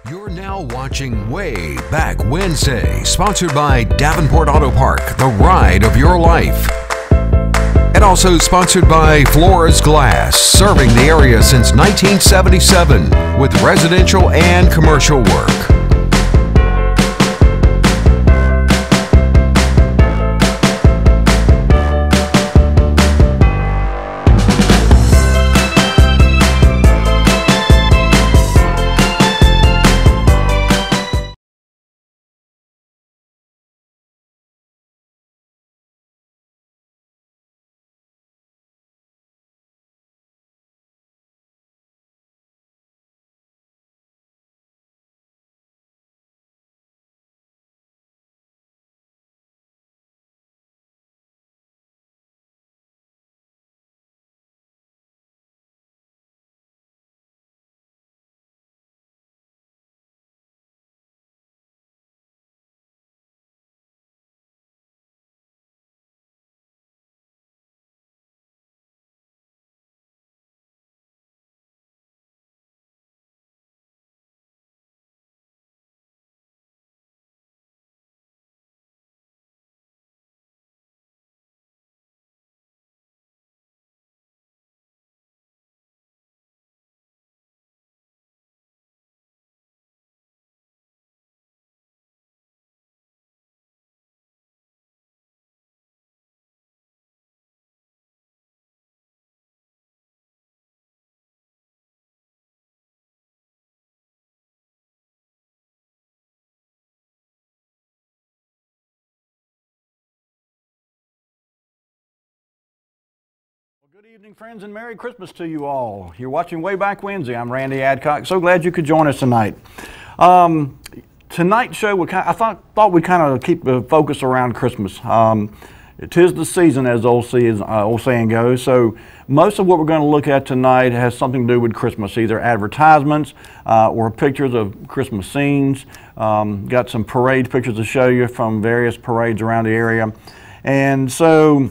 You're now watching Wayback Wednesday, sponsored by Davenport Auto Park, the ride of your life. And also sponsored by Flores Glass, serving the area since 1977 with residential and commercial work. Good evening, friends, and Merry Christmas to you all. You're watching Wayback Wednesday. I'm Randy Adcock. So glad you could join us tonight. Tonight's show, I thought we'd kind of keep the focus around Christmas. It is the season, as the old saying goes. So most of what we're going to look at tonight has something to do with Christmas, either advertisements or pictures of Christmas scenes. Got some parade pictures to show you from various parades around the area. And so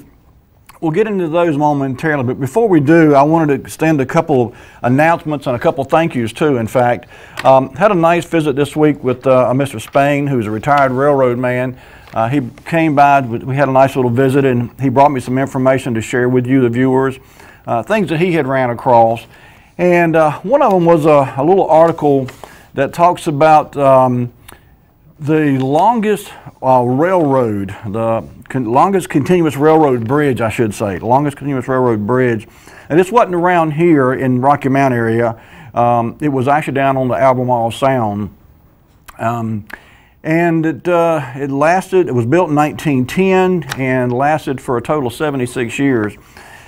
we'll get into those momentarily, but before we do, I wanted to extend a couple of announcements and a couple of thank yous too, in fact. Had a nice visit this week with Mr. Spain, who's a retired railroad man. He came by, we had a nice little visit, and he brought me some information to share with you, the viewers, things that he had ran across. And one of them was a little article that talks about the longest railroad, longest continuous railroad bridge, I should say, longest continuous railroad bridge. And this wasn't around here in Rocky Mount area. It was actually down on the Albemarle Sound. And it lasted, it was built in 1910 and lasted for a total of 76 years.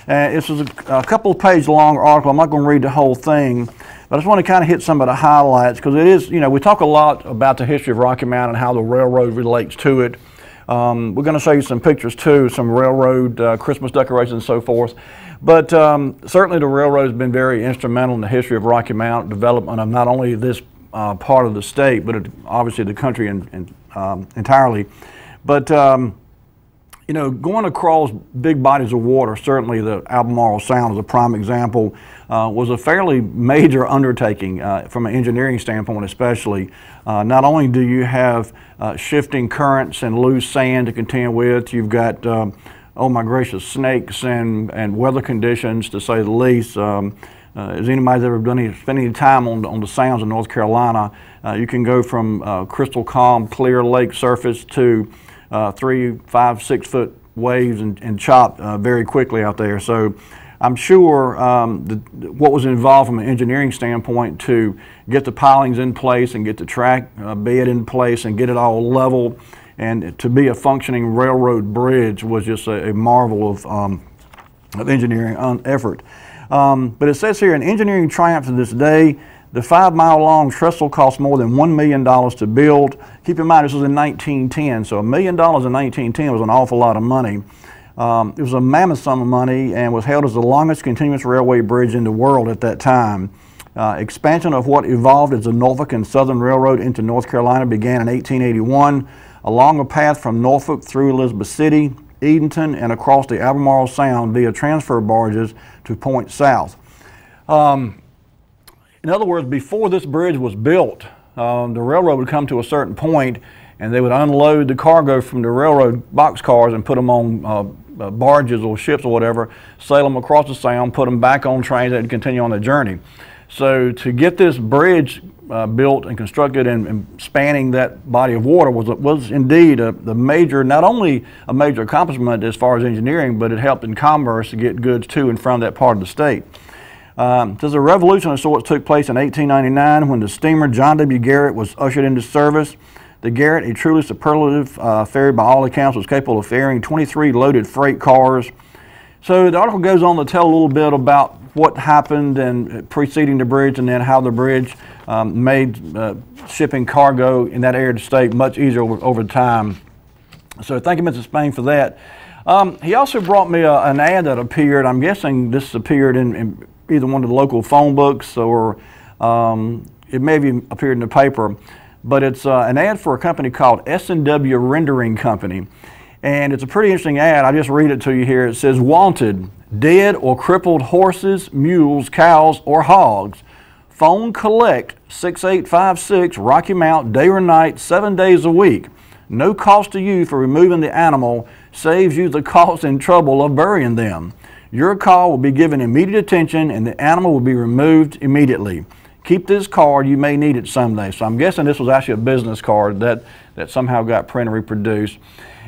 This was a couple of page long article. I'm not going to read the whole thing, but I just want to kind of hit some of the highlights, because it is, you know, we talk a lot about the history of Rocky Mount and how the railroad relates to it. We're going to show you some pictures too, some railroad Christmas decorations and so forth. But certainly the railroad has been very instrumental in the history of Rocky Mount development of not only this part of the state, but obviously the country entirely. But you know, going across big bodies of water, certainly the Albemarle Sound is a prime example, was a fairly major undertaking from an engineering standpoint especially. Not only do you have shifting currents and loose sand to contend with, you've got, oh my gracious, snakes and weather conditions, to say the least. As anybody's ever spent any time on the Sounds of North Carolina, you can go from crystal calm, clear lake surface to 3, 5, 6 foot waves and chop very quickly out there. So I'm sure what was involved from an engineering standpoint to get the pilings in place and get the track bed in place and get it all level, and to be a functioning railroad bridge was just a marvel of engineering effort. But it says here, an engineering triumph to this day, the 5-mile-long trestle cost more than $1 million to build. Keep in mind, this was in 1910, so $1 million in 1910 was an awful lot of money. It was a mammoth sum of money and was hailed as the longest continuous railway bridge in the world at that time. Expansion of what evolved as the Norfolk and Southern Railroad into North Carolina began in 1881 along a path from Norfolk through Elizabeth City, Edenton, and across the Albemarle Sound via transfer barges to Point South. In other words, before this bridge was built, the railroad would come to a certain point, and they would unload the cargo from the railroad boxcars and put them on barges or ships or whatever, sail them across the Sound, put them back on trains and continue on their journey. So to get this bridge built and constructed and spanning that body of water was indeed the major, not only a major accomplishment as far as engineering, but it helped in commerce to get goods to and from that part of the state. There's a revolution of sorts took place in 1899 when the steamer John W. Garrett was ushered into service. The Garrett, a truly superlative ferry by all accounts, was capable of ferrying 23 loaded freight cars. So the article goes on to tell a little bit about what happened and preceding the bridge, and then how the bridge made shipping cargo in that area of the state much easier over time. So thank you, Mr. Spain, for that. He also brought me an ad that appeared. I'm guessing this appeared in either one of the local phone books, or it may have appeared in the paper. But it's an ad for a company called S&W Rendering Company. And it's a pretty interesting ad. I just read it to you here. It says, "Wanted, dead or crippled horses, mules, cows, or hogs. Phone collect 6856 Rocky Mount, day or night, 7 days a week. No cost to you for removing the animal, saves you the cost and trouble of burying them. Your call will be given immediate attention and the animal will be removed immediately. Keep this card, you may need it someday." So I'm guessing this was actually a business card that somehow got printed and reproduced.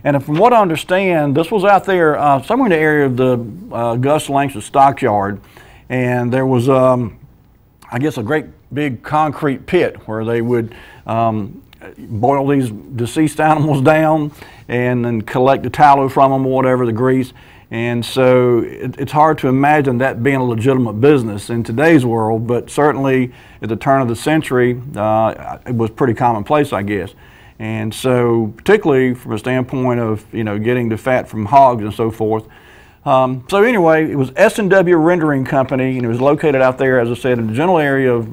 And from what I understand, this was out there somewhere in the area of the Gus Langston stockyard. And there was, I guess, a great big concrete pit where they would boil these deceased animals down and then collect the tallow from them or whatever, the grease. And so it's hard to imagine that being a legitimate business in today's world, but certainly at the turn of the century, it was pretty commonplace, I guess. And so particularly from a standpoint of, you know, getting the fat from hogs and so forth. So anyway, it was S&W Rendering Company, and it was located out there, as I said, in the general area of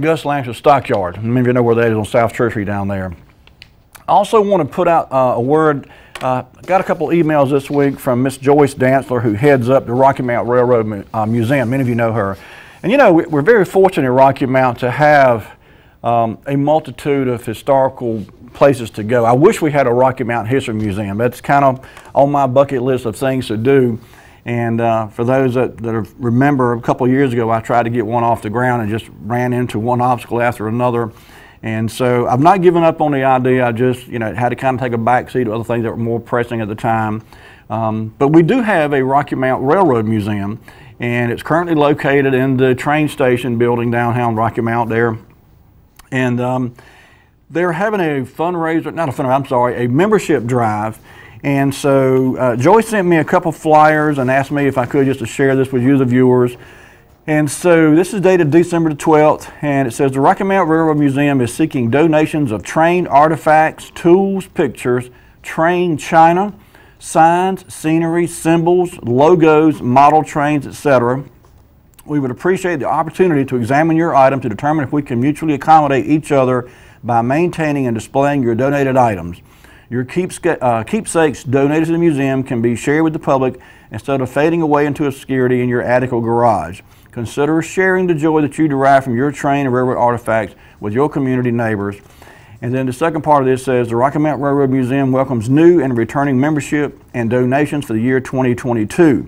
Gus Langston Stockyard. Many of you know where that is, on South Tertiary down there. I also want to put out a word. Got a couple emails this week from Miss Joyce Dantzler, who heads up the Rocky Mount Railroad Museum. Many of you know her. And you know, we're very fortunate at Rocky Mount to have a multitude of historical places to go. I wish we had a Rocky Mount History Museum. That's kind of on my bucket list of things to do. And for those that remember, a couple of years ago, I tried to get one off the ground and just ran into one obstacle after another. And so I've not given up on the idea. I just, you know, had to kind of take a back seat to other things that were more pressing at the time. But we do have a Rocky Mount Railroad Museum, and it's currently located in the train station building downtown Rocky Mount there. And they're having a fundraiser, not a fundraiser, I'm sorry, a membership drive. And so Joyce sent me a couple flyers and asked me if I could just to share this with you, the viewers. And so this is dated December the 12th, and it says the Rocky Mount Railroad Museum is seeking donations of train artifacts, tools, pictures, train china, signs, scenery, symbols, logos, model trains, etc. We would appreciate the opportunity to examine your item to determine if we can mutually accommodate each other by maintaining and displaying your donated items. Your keepsakes donated to the museum can be shared with the public instead of fading away into obscurity in your attic or garage. Consider sharing the joy that you derive from your train and railroad artifacts with your community neighbors. And then the second part of this says the Rocky Mount Railroad Museum welcomes new and returning membership and donations for the year 2022.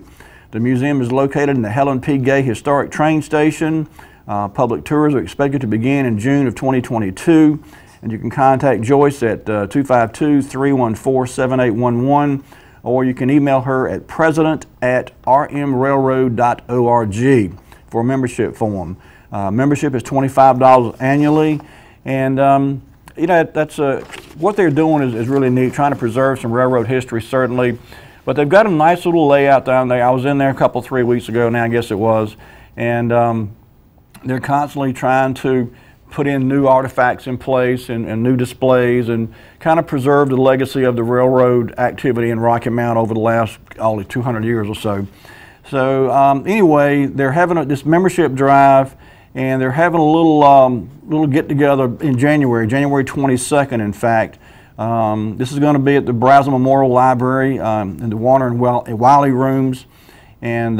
The museum is located in the Helen P. Gay Historic Train Station. Public tours are expected to begin in June of 2022. And you can contact Joyce at 252-314-7811, or you can email her at president@rmrailroad.org for a membership form. Membership is $25 annually, and you know, that's what they're doing is really neat, trying to preserve some railroad history, certainly. But they've got a nice little layout down there. I was in there a couple, 3 weeks ago now, I guess it was, and they're constantly trying to put in new artifacts in place and new displays and kind of preserve the legacy of the railroad activity in Rocky Mount over the last 200 years or so. So anyway, they're having this membership drive, and they're having a little get-together in January 22nd, in fact. This is going to be at the Brazel Memorial Library in the Warner and Wiley rooms. And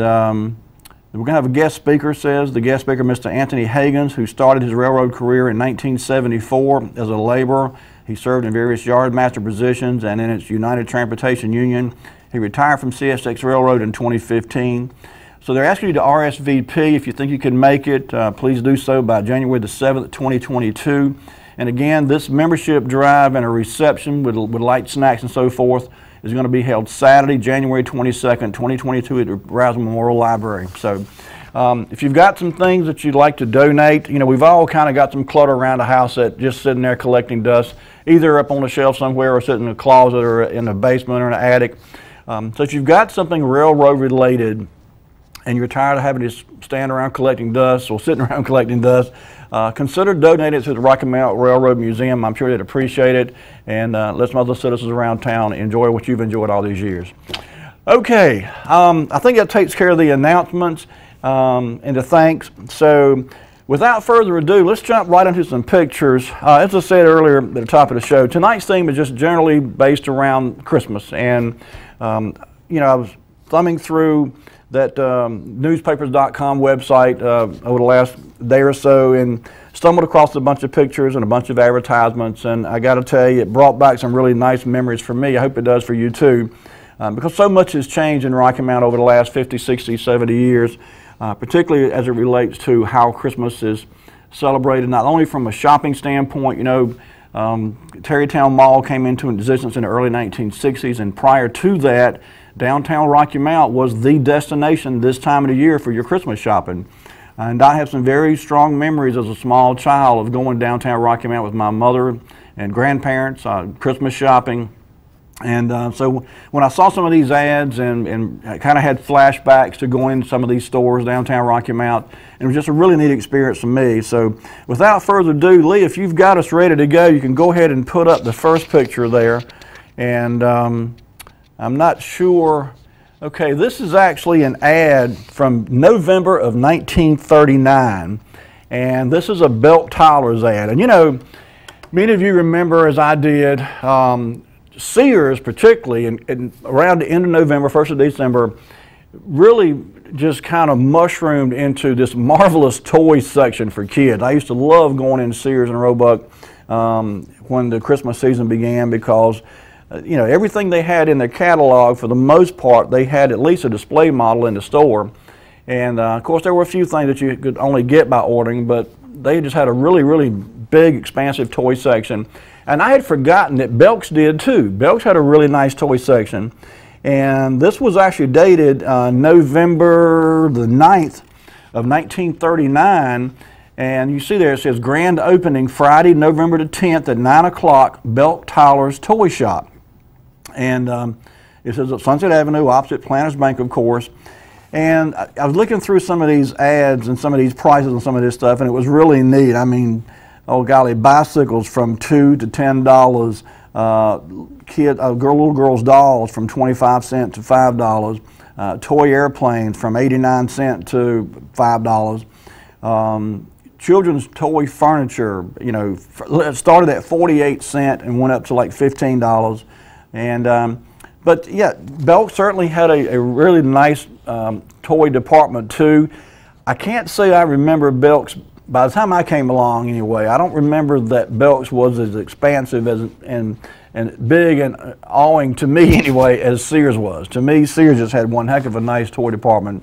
We're going to have a guest speaker, says the guest speaker, Mr. Anthony Hagens, who started his railroad career in 1974 as a laborer. He served in various yardmaster positions and in its United Transportation Union. He retired from CSX Railroad in 2015. So they're asking you to RSVP. If you think you can make it, please do so by January the 7th, 2022. And again, this membership drive and a reception with light snacks and so forth is going to be held Saturday, January 22nd, 2022 at the Rousing Memorial Library. So if you've got some things that you'd like to donate, you know, we've all kind of got some clutter around the house that just sitting there collecting dust, either up on the shelf somewhere or sitting in a closet or in the basement or in the attic. So if you've got something railroad related and you're tired of having to stand around collecting dust or sitting around collecting dust, consider donating it to the Rocky Mountain Railroad Museum. I'm sure they'd appreciate it, and let some other citizens around town enjoy what you've enjoyed all these years. Okay, I think that takes care of the announcements and the thanks. So without further ado, let's jump right into some pictures. As I said earlier at the top of the show, tonight's theme is just generally based around Christmas. And, you know, I was thumbing through that newspapers.com website over the last day or so and stumbled across a bunch of pictures and a bunch of advertisements, and I got to tell you, it brought back some really nice memories for me. I hope it does for you too, because so much has changed in Rocky Mount over the last 50, 60, 70 years, particularly as it relates to how Christmas is celebrated, not only from a shopping standpoint. You know, Tarrytown Mall came into existence in the early 1960s, and prior to that, downtown Rocky Mount was the destination this time of the year for your Christmas shopping. And I have some very strong memories as a small child of going downtown Rocky Mount with my mother and grandparents, Christmas shopping. And so when I saw some of these ads and I kind of had flashbacks to going to some of these stores downtown Rocky Mount, it was just a really neat experience for me. So without further ado, Lee, if you've got us ready to go, you can go ahead and put up the first picture there. And I'm not sure. Okay, this is actually an ad from November of 1939, and this is a Belk Tyler's ad. And you know, many of you remember, as I did, Sears particularly, and around the end of November, 1st of December, really just kind of mushroomed into this marvelous toy section for kids. I used to love going in Sears and Roebuck when the Christmas season began, because you know, everything they had in their catalog, for the most part, they had at least a display model in the store. And of course, there were a few things that you could only get by ordering, but they just had a really, really big, expansive toy section. And I had forgotten that Belk's did too. Belk's had a really nice toy section. And this was actually dated November the 9th of 1939. And you see there, it says grand opening Friday, November the 10th at 9 o'clock, Belk Tyler's Toy Shop. And it says at Sunset Avenue, opposite Planters Bank, of course. And I was looking through some of these ads and some of these prices and some of this stuff, and it was really neat. I mean, oh golly, bicycles from $2 to $10, little girls' dolls from 25 cents to $5, toy airplanes from 89 cents to $5. Children's toy furniture, you know, started at 48 cents and went up to like $15. And but yeah, Belk certainly had a really nice toy department too. I can't say I remember Belk's, by the time I came along anyway, I don't remember that Belk's was as expansive as and big and awing to me anyway as Sears was. To me, Sears just had one heck of a nice toy department.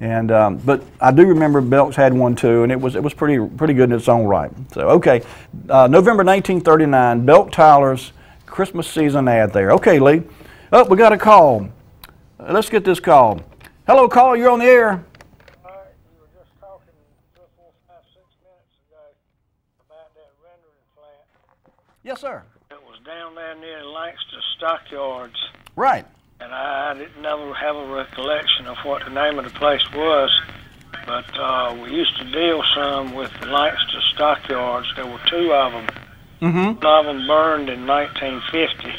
And but I do remember Belk's had one too, and it was pretty good in its own right. So okay, November 1939, Belk Tyler's Christmas season ad there. Okay, Lee. Oh, we got a call. Let's get this call. Hello, caller. You're on the air. All right, we were just talking 4, 5, 6 minutes ago about that rendering plant. Yes, sir. It was down there near Langston Stockyards. Right. And I didn't never have a recollection of what the name of the place was, but we used to deal some with the Langston Stockyards. There were 2 of them. Mm-hmm. One of them burned in 1950,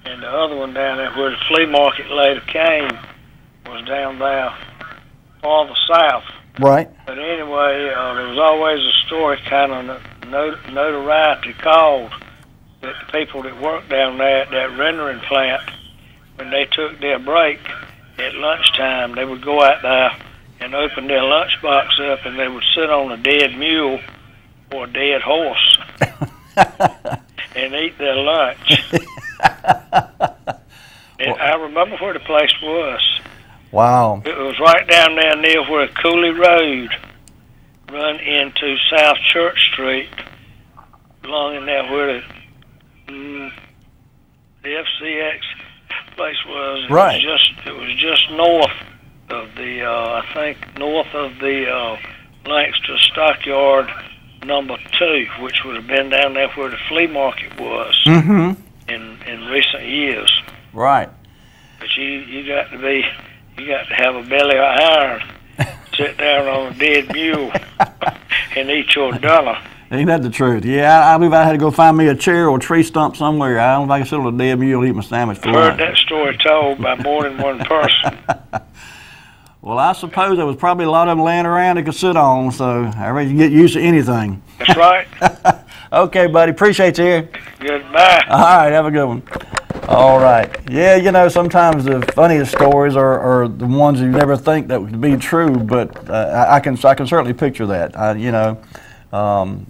and the other one down there where the flea market later came was down there farther south. Right. But anyway, there was always a story, kind of notoriety called, that the people that worked down there at that rendering plant, when they took their break at lunchtime, they would go out there and open their lunchbox up, and they would sit on a dead mule or a dead horse and eat their lunch. And I remember where the place was. Wow. It was right down there near where Cooley Road run into South Church Street, along in there where the FCX place was. Right. It was just north of the, I think, north of the Lancaster Stockyard number 2, which would have been down there where the flea market was in recent years. Right. But you got to have a belly of iron, sit down on a dead mule, and eat your dinner. Ain't that the truth? Yeah, I believe I had to go find me a chair or a tree stump somewhere. I don't know if I can sit on a dead mule and eat my sandwich for lunch. I've heard that story told by more than one person. Well, I suppose there was probably a lot of them laying around they could sit on, so I reckon you can get used to anything. That's right. Okay, buddy. Appreciate you here. Goodbye. All right, have a good one. All right. Yeah, you know, sometimes the funniest stories are the ones you never think that would be true, but I can certainly picture that. You know,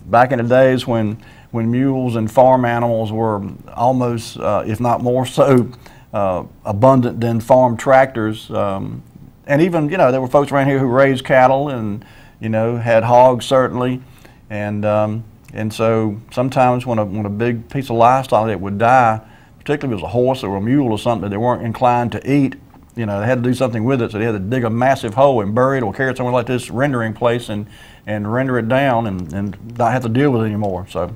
back in the days when mules and farm animals were almost, if not more so, abundant than farm tractors. And even, you know, there were folks around here who raised cattle and, you know, had hogs certainly. And so sometimes when a big piece of livestock that would die, particularly if it was a horse or a mule or something that they weren't inclined to eat, you know, they had to do something with it. So they had to dig a massive hole and bury it or carry it somewhere like this rendering place and render it down and not have to deal with it anymore. So,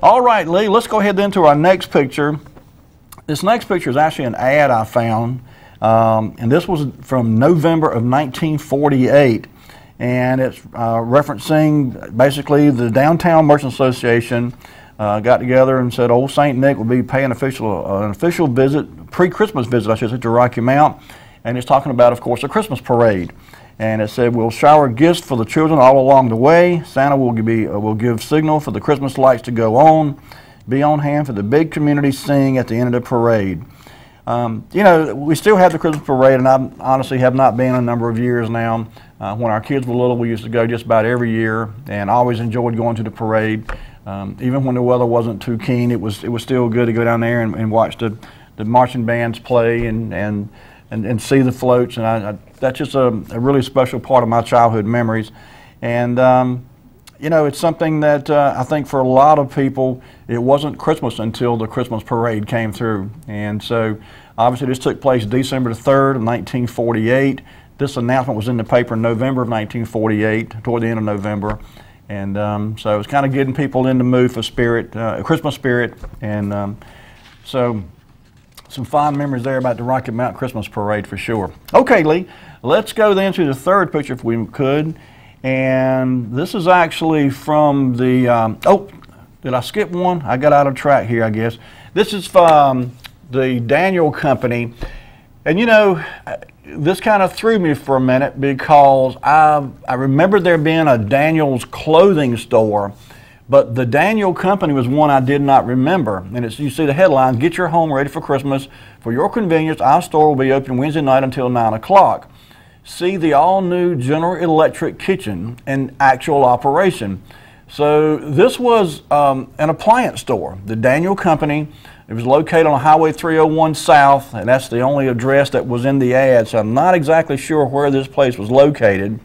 all right, Lee, let's go ahead then to our next picture. This next picture is actually an ad I found. And this was from November of 1948, and it's referencing basically the Downtown Merchants Association got together and said Old St. Nick will be paying an official visit, pre-Christmas visit, I should say, to Rocky Mount, and it's talking about, of course, a Christmas parade. And it said, we'll shower gifts for the children all along the way. Santa will give signal for the Christmas lights to go on. Be on hand for the big community sing at the end of the parade. You know, we still have the Christmas parade, and I honestly have not been a number of years now. When our kids were little, we used to go just about every year, and I always enjoyed going to the parade. Even when the weather wasn't too keen, it was still good to go down there and watch the marching bands play and see the floats. And that's just a really special part of my childhood memories. And you know, it's something that I think for a lot of people, it wasn't Christmas until the Christmas parade came through. And so, obviously, this took place December the 3rd of 1948. This announcement was in the paper in November of 1948, toward the end of November. And so it's kind of getting people in the mood for Christmas spirit. And so, some fond memories there about the Rocky Mount Christmas parade for sure. Okay, Lee, let's go then to the third picture if we could. And this is actually from the, oh, did I skip one? I got out of track here, I guess. This is from the Daniel Company. And you know, this kind of threw me for a minute because I remember there being a Daniel's clothing store, but the Daniel Company was one I did not remember. And it's, you see the headline, "Get your home ready for Christmas. For your convenience, our store will be open Wednesday night until 9 o'clock. See the all-new General Electric kitchen in actual operation." So this was an appliance store, the Daniel Company. It was located on Highway 301 South, and that's the only address that was in the ad, so I'm not exactly sure where this place was located.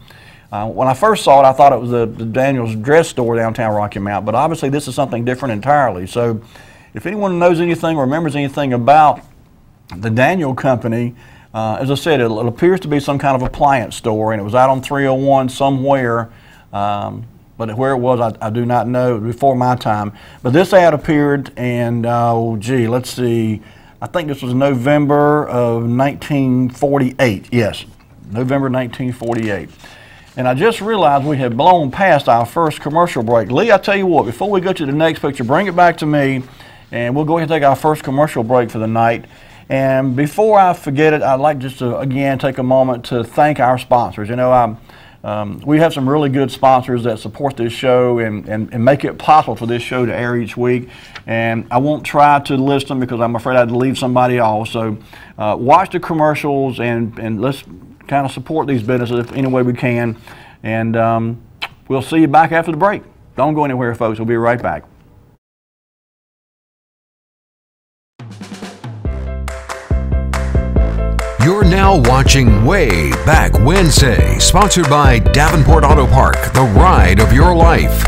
When I first saw it, I thought it was the Daniel's dress store downtown Rocky Mount, but obviously this is something different entirely. So if anyone knows anything or remembers anything about the Daniel Company, as I said, it appears to be some kind of appliance store, and it was out on 301 somewhere, but where it was, I do not know. It was before my time. But this ad appeared, and oh, gee, let's see. I think this was November of 1948. Yes, November 1948. And I just realized we had blown past our first commercial break. Lee, I tell you what, before we go to the next picture, bring it back to me, and we'll go ahead and take our first commercial break for the night. And before I forget it, I'd like just to, again, take a moment to thank our sponsors. You know, we have some really good sponsors that support this show and make it possible for this show to air each week. And I won't try to list them because I'm afraid I'd leave somebody off. So watch the commercials and let's kind of support these businesses any way we can. And we'll see you back after the break. Don't go anywhere, folks. We'll be right back. You're now watching Wayback Wednesday, sponsored by Davenport Auto Park, the ride of your life.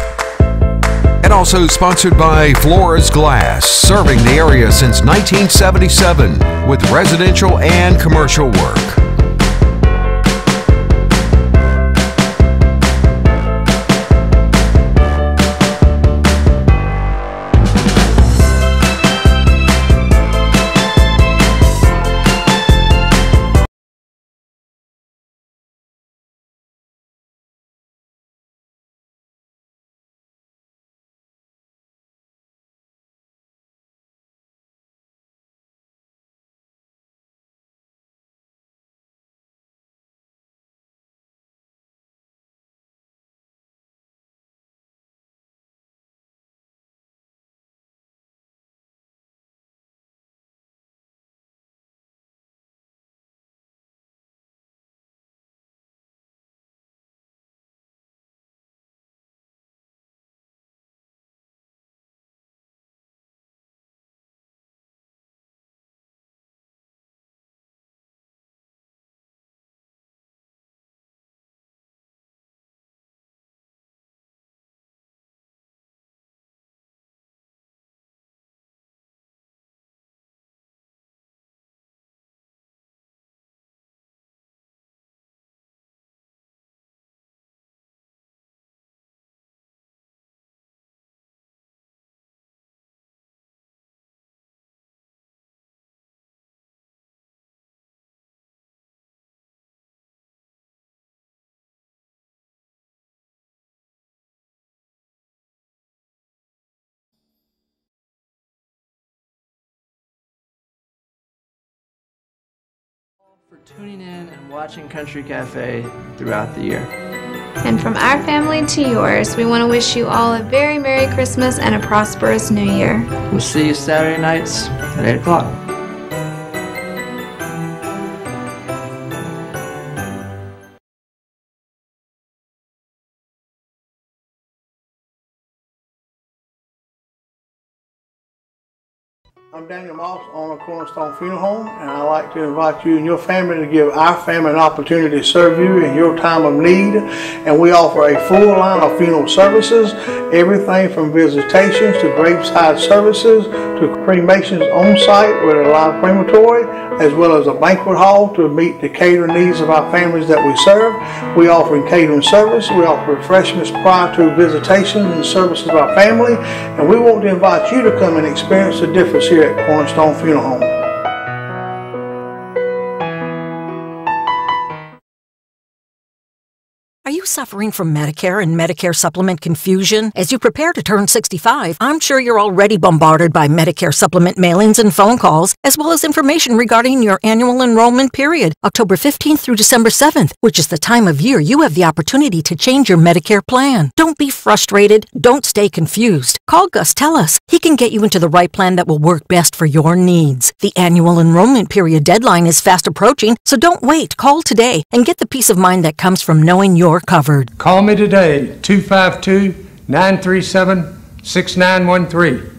And also sponsored by Flores Glass, serving the area since 1977 with residential and commercial work. For tuning in and watching Country Cafe throughout the year. And from our family to yours, we want to wish you all a very Merry Christmas and a prosperous New Year. We'll see you Saturday nights at 8 o'clock. I'm Daniel Moss, owner of Cornerstone Funeral Home, and I'd like to invite you and your family to give our family an opportunity to serve you in your time of need. And we offer a full line of funeral services, everything from visitations to graveside services to cremations on site with a live crematory, as well as a banquet hall to meet the catering needs of our families that we serve. We offer catering service, we offer refreshments prior to visitations and services of our family, and we want to invite you to come and experience the difference here at Cornerstone Funeral Home. Are you suffering from Medicare and Medicare supplement confusion? As you prepare to turn 65, I'm sure you're already bombarded by Medicare supplement mailings and phone calls, as well as information regarding your annual enrollment period, October 15th through December 7th, which is the time of year you have the opportunity to change your Medicare plan. Don't be frustrated. Don't stay confused. Call Gus Tellis. He can get you into the right plan that will work best for your needs. The annual enrollment period deadline is fast approaching, so don't wait. Call today and get the peace of mind that comes from knowing you're covered. Call me today, 252-937-6913.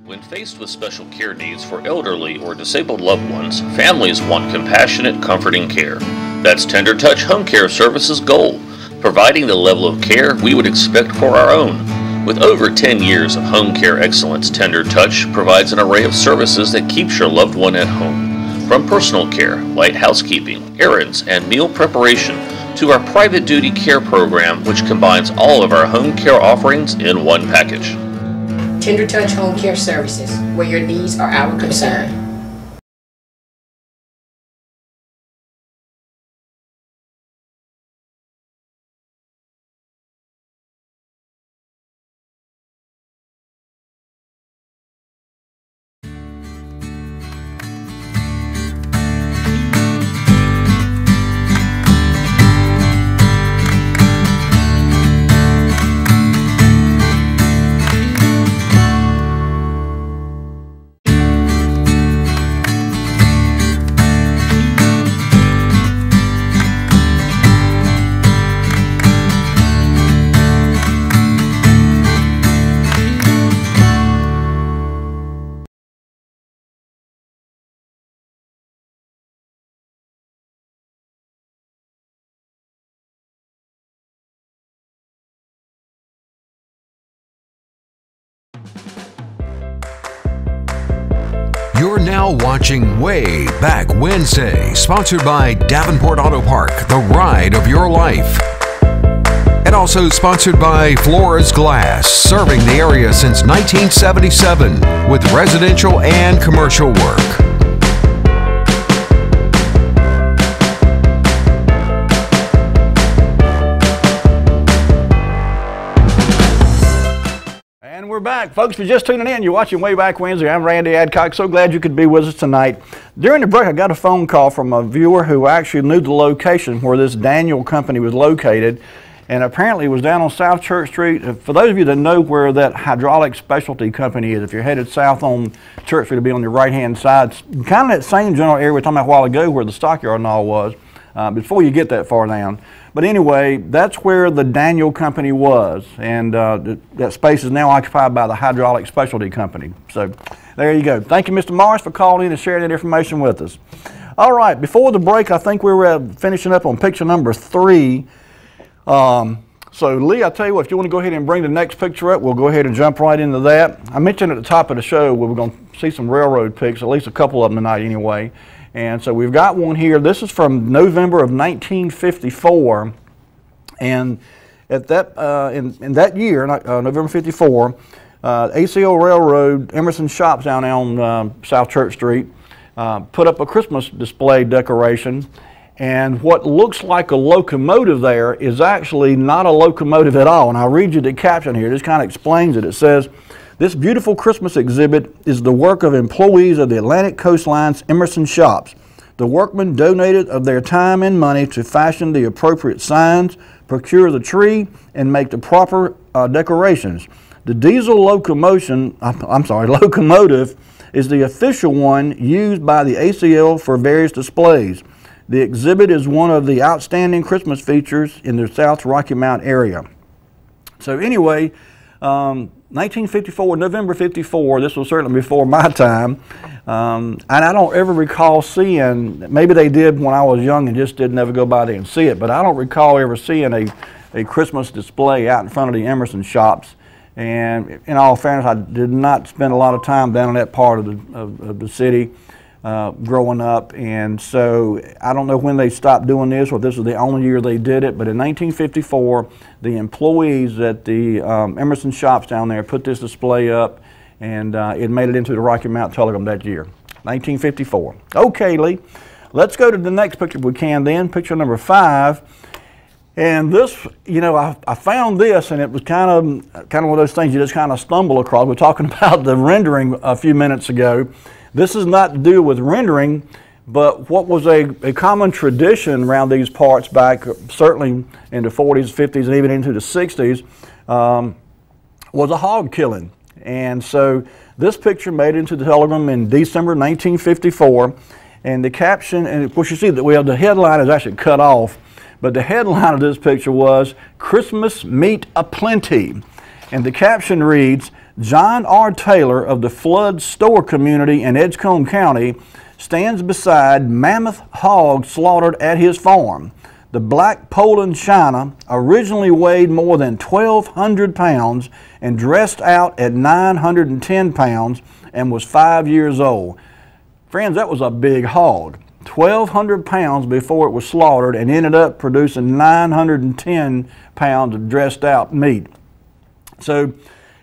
When faced with special care needs for elderly or disabled loved ones, families want compassionate, comforting care. That's Tender Touch Home Care Services' goal, providing the level of care we would expect for our own. With over 10 years of home care excellence, Tender Touch provides an array of services that keeps your loved one at home. From personal care, light housekeeping, errands, and meal preparation, to our private duty care program, which combines all of our home care offerings in one package. Tender Touch Home Care Services, where your needs are our concern. You're now watching Wayback Wednesday, sponsored by Davenport Auto Park, the ride of your life. And also sponsored by Flores Glass, serving the area since 1977 with residential and commercial work. And we're back. Folks, if you're just tuning in, you're watching Wayback Wednesday. I'm Randy Adcock. So glad you could be with us tonight. During the break, I got a phone call from a viewer who actually knew the location where this Daniel company was located, and apparently it was down on South Church Street. For those of you that know where that hydraulic specialty company is, if you're headed south on Church Street, it'll be on your right-hand side. It's kind of that same general area we were talking about a while ago where the stockyard and all was, before you get that far down. But anyway, that's where the Daniel company was, and that space is now occupied by the hydraulic specialty company. So there you go. Thank you, Mr. Morris, for calling in and sharing that information with us. All right, before the break, I think we were finishing up on picture number 3. So Lee, I tell you what, if you want to go ahead and bring the next picture up, we'll go ahead and jump right into that. I mentioned at the top of the show we were going to see some railroad pics, at least a couple of them tonight anyway. And so we've got one here. This is from November of 1954, and at that in that year, November 54, ACO Railroad, Emerson Shops down on South Church Street, put up a Christmas display decoration, and what looks like a locomotive there is actually not a locomotive at all. And I'll read you the caption here. This kind of explains it. It says, "This beautiful Christmas exhibit is the work of employees of the Atlantic Coastline's Emerson Shops. The workmen donated of their time and money to fashion the appropriate signs, procure the tree, and make the proper decorations. The diesel locomotive is the official one used by the ACL for various displays. The exhibit is one of the outstanding Christmas features in the South Rocky Mount area." So anyway, 1954, November 54, this was certainly before my time, and I don't ever recall seeing, maybe they did when I was young and just didn't ever go by there and see it, but I don't recall ever seeing a Christmas display out in front of the Emerson Shops. And in all fairness, I did not spend a lot of time down in that part of the city growing up, and so I don't know when they stopped doing this or if this was the only year they did it, but in 1954 the employees at the Emerson Shops down there put this display up, and it made it into the Rocky Mount Telegram that year, 1954. Okay, Lee, let's go to the next picture if we can then, picture number 5. And this, you know, I found this, and it was kind of one of those things you just kind of stumble across. We're talking about the rendering a few minutes ago. This is not to do with rendering, but what was a common tradition around these parts back, certainly in the 40s, 50s, and even into the 60s, was a hog killing. And so this picture made it into the Telegram in December 1954, and the caption, and of course you see that the headline is actually cut off, but the headline of this picture was "Christmas Meat Aplenty," and the caption reads, "John R. Taylor of the Flood Store community in Edgecombe County stands beside mammoth hog slaughtered at his farm. The black Poland china originally weighed more than 1,200 pounds and dressed out at 910 pounds and was 5 years old." Friends, that was a big hog. 1,200 pounds before it was slaughtered, and ended up producing 910 pounds of dressed out meat. So,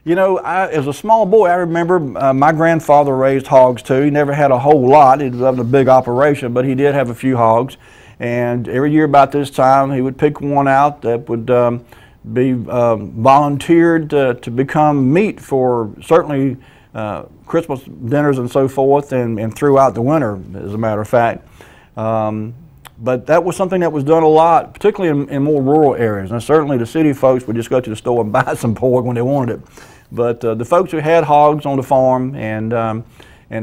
you know, as a small boy, I remember my grandfather raised hogs too. He never had a whole lot. It wasn't a big operation, but he did have a few hogs. And every year about this time, he would pick one out that would be volunteered to become meat for certainly Christmas dinners and so forth, and throughout the winter, as a matter of fact. But that was something that was done a lot, particularly in more rural areas. And certainly the city folks would just go to the store and buy some pork when they wanted it. But the folks who had hogs on the farm and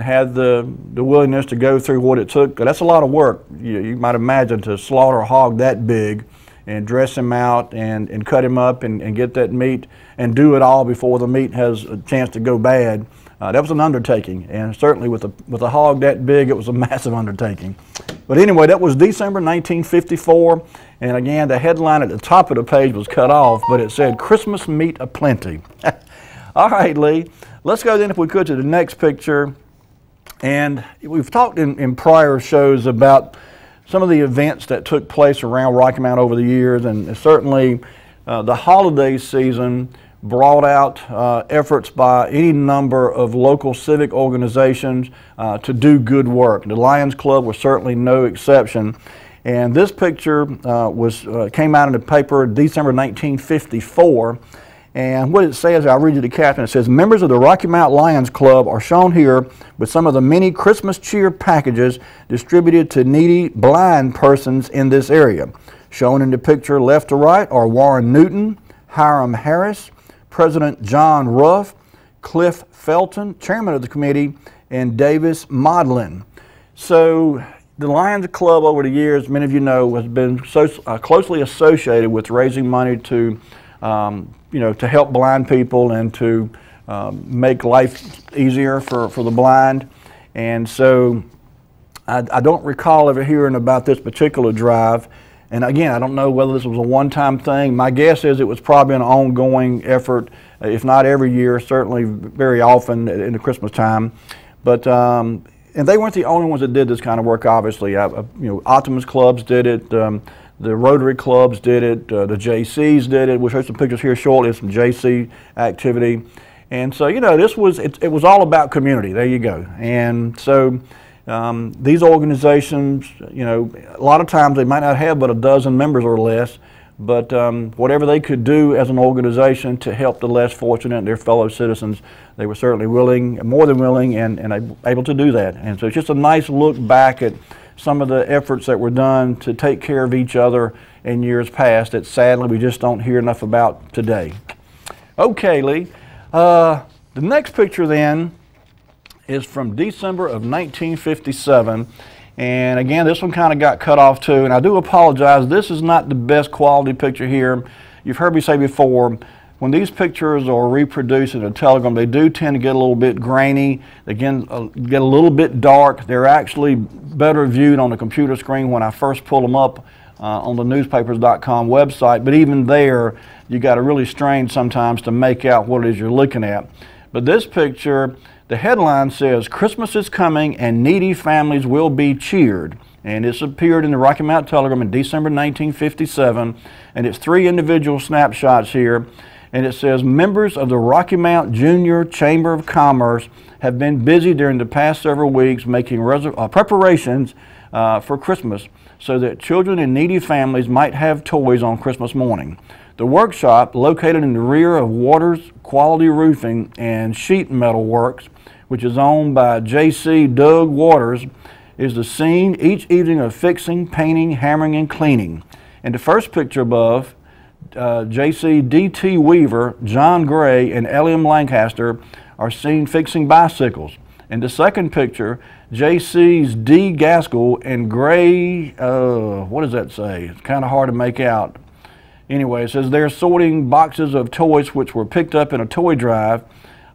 had the willingness to go through what it took, that's a lot of work. You might imagine, to slaughter a hog that big and dress him out and cut him up and get that meat and do it all before the meat has a chance to go bad. That was an undertaking, and certainly with a hog that big, it was a massive undertaking. But anyway, that was December 1954, and again, the headline at the top of the page was cut off, but it said "Christmas Meat Aplenty." All right, Lee, let's go then, if we could, to the next picture. And we've talked in prior shows about some of the events that took place around Rocky Mount over the years, and certainly the holiday season brought out efforts by any number of local civic organizations to do good work. The Lions Club was certainly no exception. And this picture came out in the paper December 1954. And what it says, I'll read you the caption. It says, members of the Rocky Mount Lions Club are shown here with some of the many Christmas cheer packages distributed to needy blind persons in this area. Shown in the picture left to right are Warren Newton, Hiram Harris, President John Ruff, Cliff Felton, chairman of the committee, and Davis Modlin. So the Lions Club over the years, many of you know, has been so closely associated with raising money to to help blind people and to make life easier for the blind. And so I don't recall ever hearing about this particular drive. And again, I don't know whether this was a one-time thing. My guess is it was probably an ongoing effort, if not every year, certainly very often in the Christmas time. But and they weren't the only ones that did this kind of work, obviously. Optimus clubs did it. The Rotary clubs did it, the JCs did it. We'll show some pictures here shortly of some JC activity. And so, this was, it was all about community. There you go. And so these organizations, a lot of times they might not have but a dozen members or less, but whatever they could do as an organization to help the less fortunate, their fellow citizens, they were certainly willing, more than willing, and able to do that. And so it's just a nice look back at some of the efforts that were done to take care of each other in years past that sadly we just don't hear enough about today. Okay, Lee. The next picture then is from December of 1957. And again, this one kind of got cut off too. And I do apologize. This is not the best quality picture here. You've heard me say before, when these pictures are reproduced in a telegram, they do tend to get a little bit grainy. They get a little bit dark. They're actually better viewed on the computer screen when I first pull them up on the newspapers.com website. But even there, you got to really strain sometimes to make out what it is you're looking at. But this picture, the headline says, "Christmas is coming and needy families will be cheered." And it's appeared in the Rocky Mount Telegram in December 1957. And it's 3 individual snapshots here. And it says, members of the Rocky Mount Junior Chamber of Commerce have been busy during the past several weeks making preparations for Christmas so that children in needy families might have toys on Christmas morning. The workshop, located in the rear of Waters Quality Roofing and Sheet Metal Works, which is owned by J.C. Doug Waters, is the scene each evening of fixing, painting, hammering, and cleaning. In the first picture above, J.C. D.T. Weaver, John Gray, and L.M. Lancaster are seen fixing bicycles. In the second picture, J.C.'s D. Gaskell and Gray, what does that say? It's kind of hard to make out. Anyway, it says they're sorting boxes of toys which were picked up in a toy drive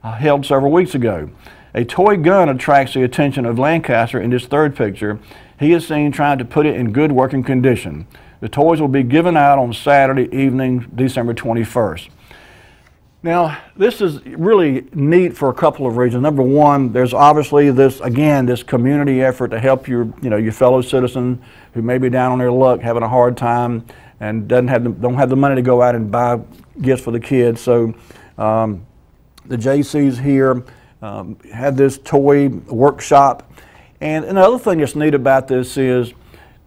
held several weeks ago. A toy gun attracts the attention of Lancaster in this third picture. He is seen trying to put it in good working condition. The toys will be given out on Saturday evening, December 21st. Now, this is really neat for a couple of reasons. Number one, there's obviously this community effort to help your fellow citizen who may be down on their luck, having a hard time, and don't have the money to go out and buy gifts for the kids. So the JCs here had this toy workshop. And another thing that's neat about this is,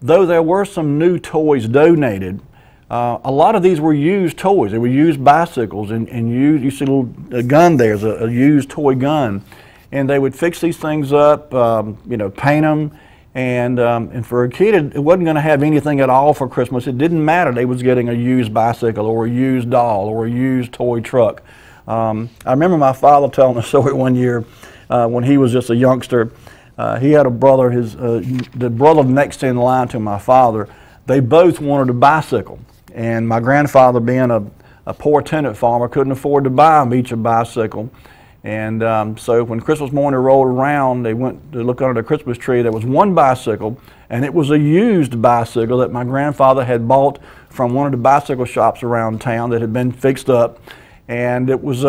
though there were some new toys donated, a lot of these were used toys. They were used bicycles, and you see a gun there, a used toy gun. And they would fix these things up, paint them, and for a kid, it wasn't going to have anything at all for Christmas. It didn't matter. They was getting a used bicycle or a used doll or a used toy truck. I remember my father telling a story one year when he was just a youngster. He had a brother, the brother next in line to my father. They both wanted a bicycle, and my grandfather, being a poor tenant farmer, couldn't afford to buy them each a bicycle. And so when Christmas morning rolled around, they went to look under the Christmas tree. There was one bicycle, and it was a used bicycle that my grandfather had bought from one of the bicycle shops around town that had been fixed up. And it was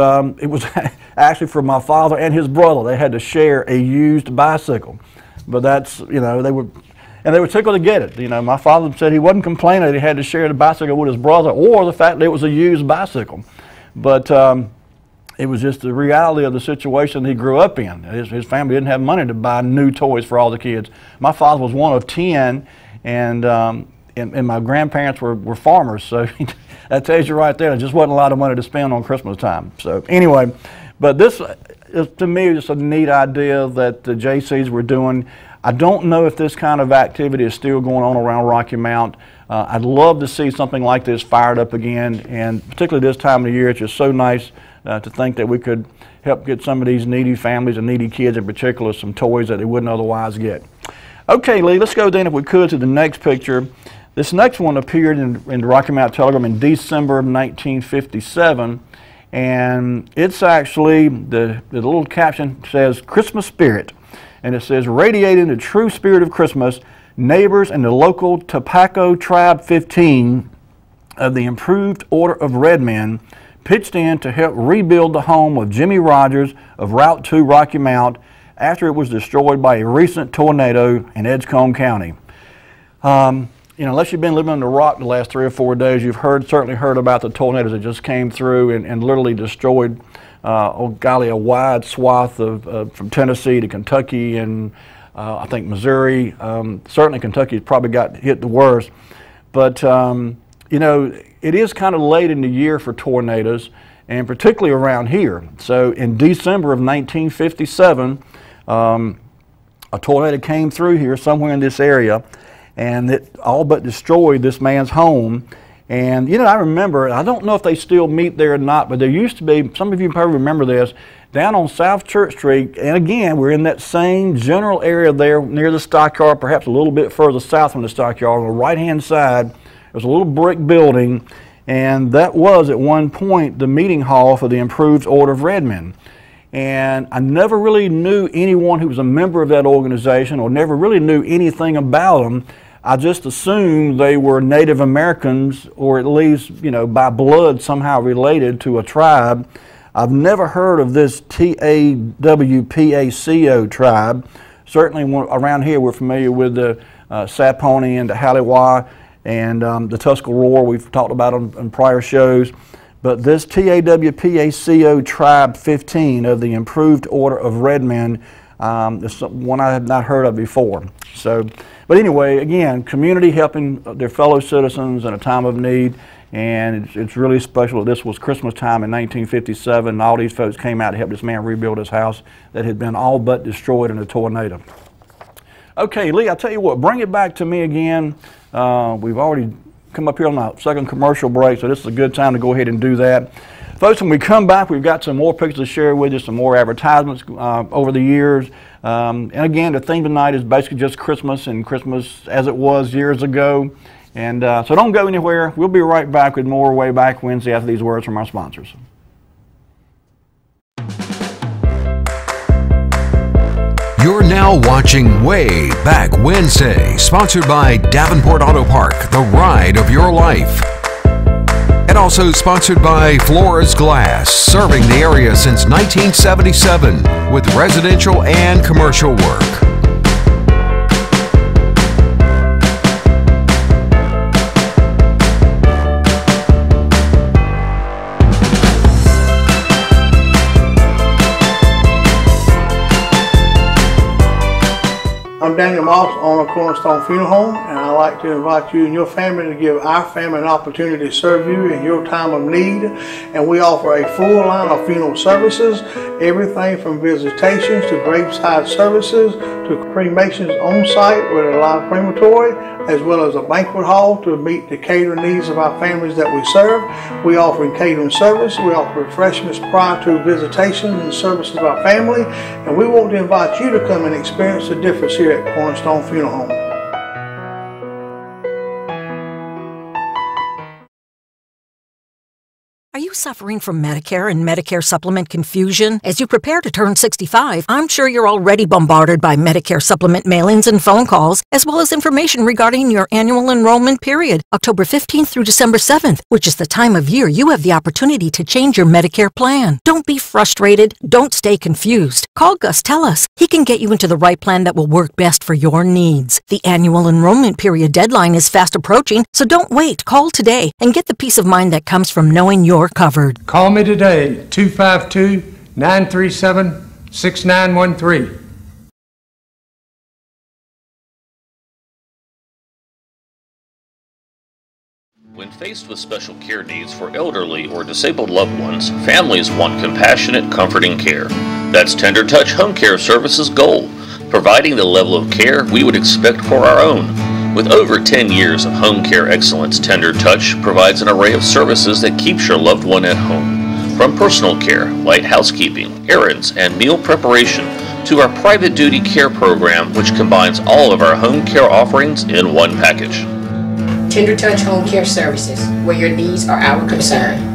actually for my father and his brother. They had to share a used bicycle, but that's, you know, they were tickled to get it. You know, my father said he wasn't complaining that he had to share the bicycle with his brother, or the fact that it was a used bicycle, but it was just the reality of the situation he grew up in. His family didn't have money to buy new toys for all the kids. My father was one of 10, and my grandparents were farmers, so that tells you right there, there just wasn't a lot of money to spend on Christmas time. So anyway, but this is, to me, just a neat idea that the JCs were doing. I don't know if this kind of activity is still going on around Rocky Mount. I'd love to see something like this fired up again, and particularly this time of the year, it's just so nice to think that we could help get some of these needy families and needy kids in particular some toys that they wouldn't otherwise get. Okay, Lee, let's go then, if we could, to the next picture. This next one appeared in the Rocky Mount Telegram in December of 1957, and it's actually, the little caption says, "Christmas Spirit," and it says, "Radiating the true spirit of Christmas, neighbors and the local Tobacco Tribe 15 of the Improved Order of Red Men pitched in to help rebuild the home of Jimmy Rogers of Route 2 Rocky Mount after it was destroyed by a recent tornado in Edgecombe County." You know, unless you've been living under a rock the last 3 or 4 days, you've certainly heard about the tornadoes that just came through and literally destroyed, oh golly, a wide swath of from Tennessee to Kentucky and I think Missouri. Certainly Kentucky probably got hit the worst. But you know, it is kind of late in the year for tornadoes, and particularly around here. So in December of 1957, a tornado came through here somewhere in this area, and it all but destroyed this man's home. And you know, I remember, I don't know if they still meet there or not, but there used to be, some of you probably remember this, down on South Church Street, and again, we're in that same general area there near the stockyard, perhaps a little bit further south from the stockyard. On the right-hand side, there's a little brick building, and that was at one point the meeting hall for the Improved Order of Red Men. And I never really knew anyone who was a member of that organization, or never really knew anything about them. I just assumed they were Native Americans, or at least, you know, by blood somehow related to a tribe. I've never heard of this TAWPACO tribe. Certainly around here we're familiar with the Saponi and the Halliwah and the Tuscarora. We've talked about them in prior shows. But this TAWPACO Tribe 15 of the Improved Order of Red Men is one I had not heard of before. So, but anyway, again, community helping their fellow citizens in a time of need, and it's really special that this was Christmas time in 1957, and all these folks came out to help this man rebuild his house that had been all but destroyed in a tornado. Okay, Lee, I tell you what, bring it back to me again. We've already come up here on our second commercial break, so this is a good time to go ahead and do that. Folks, when we come back, we've got some more pictures to share with you, some more advertisements over the years. And again, the theme tonight is basically just Christmas, and Christmas as it was years ago. And so don't go anywhere. We'll be right back with more Wayback Wednesday after these words from our sponsors. You're now watching Wayback Wednesday, sponsored by Davenport Auto Park, the ride of your life. And also sponsored by Flores Glass, serving the area since 1977 with residential and commercial work. I'm Daniel Moss, owner of Cornerstone Funeral Home, and I'd like to invite you and your family to give our family an opportunity to serve you in your time of need. And we offer a full line of funeral services, everything from visitations to graveside services to cremations on site with a live crematory, as well as a banquet hall to meet the catering needs of our families that we serve. We offer catering service, we offer refreshments prior to visitations and services of our family, and we want to invite you to come and experience the difference here at Cornerstone Funeral Home. Are you suffering from Medicare and Medicare supplement confusion? As you prepare to turn 65, I'm sure you're already bombarded by Medicare supplement mailings and phone calls, as well as information regarding your annual enrollment period, October 15th through December 7th, which is the time of year you have the opportunity to change your Medicare plan. Don't be frustrated. Don't stay confused. Call Gus Tellis. He can get you into the right plan that will work best for your needs. The annual enrollment period deadline is fast approaching, so don't wait. Call today and get the peace of mind that comes from knowing you're covered. Call me today, 252-937-6913. When faced with special care needs for elderly or disabled loved ones, families want compassionate, comforting care. That's Tender Touch Home Care Services' goal, providing the level of care we would expect for our own. With over 10 years of home care excellence, Tender Touch provides an array of services that keeps your loved one at home. From personal care, light housekeeping, errands, and meal preparation, to our private duty care program, which combines all of our home care offerings in one package. Tender Touch Home Care Services, where your needs are our concern.